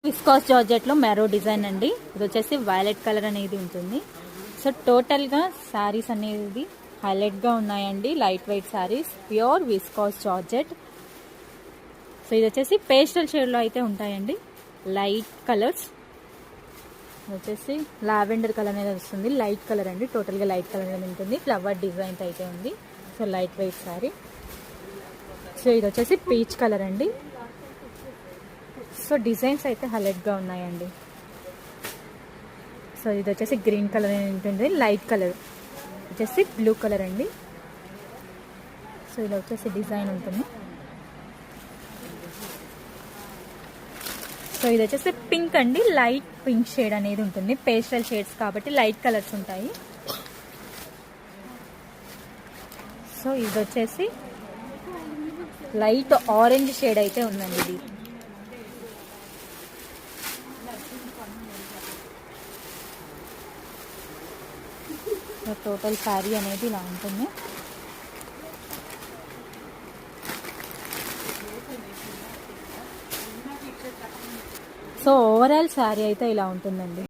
Viscous georgette లో marrow design అండి. ఇది వచ్చేసి వైలెట్ కలర్ అనేది ఉంటుంది. సో టోటల్ గా శారీస్ అనేది హైలైట్ గా ఉన్నాయండి. Light weight saris, pure viscous georgette. So ఇది వచ్చేసి పేస్టల్ షేడ్ లో అయితే ఉంటాయండి. లైట్ కలర్స్ వచ్చేసి లావెండర్ కలర్ అనేది వస్తుంది. లైట్ కలర్ అండి, టోటల్ గా లైట్ కలర్ అనేది ఉంటుంది. ఫ్లవర్ డిజైన్ అయితే ఉంది. So light weight sari. So ఇది వచ్చేసి పీచ్ కలర్ అండి. సో డిజైన్స్ అయితే హైలైట్ గా ఉన్నాయండి. సో ఇది వచ్చేసి గ్రీన్ కలర్ అనేది ఉంటుంది. లైట్ కలర్ వచ్చేసి బ్లూ కలర్ అండి. సో ఇది వచ్చేసి డిజైన్ ఉంటుంది. సో ఇది వచ్చేసి పింక్ అండి. లైట్ పింక్ షేడ్ అనేది ఉంటుంది. పేస్టల్ షేడ్స్ కాబట్టి లైట్ కలర్స్ ఉంటాయి. సో ఇది వచ్చేసి లైట్ ఆరెంజ్ షేడ్ అయితే ఉందండి. ఇది టోటల్ శారీ అనేది ఇలా ఉంటుంది. సో ఓవరాల్ శారీ అయితే ఇలా ఉంటుందండి.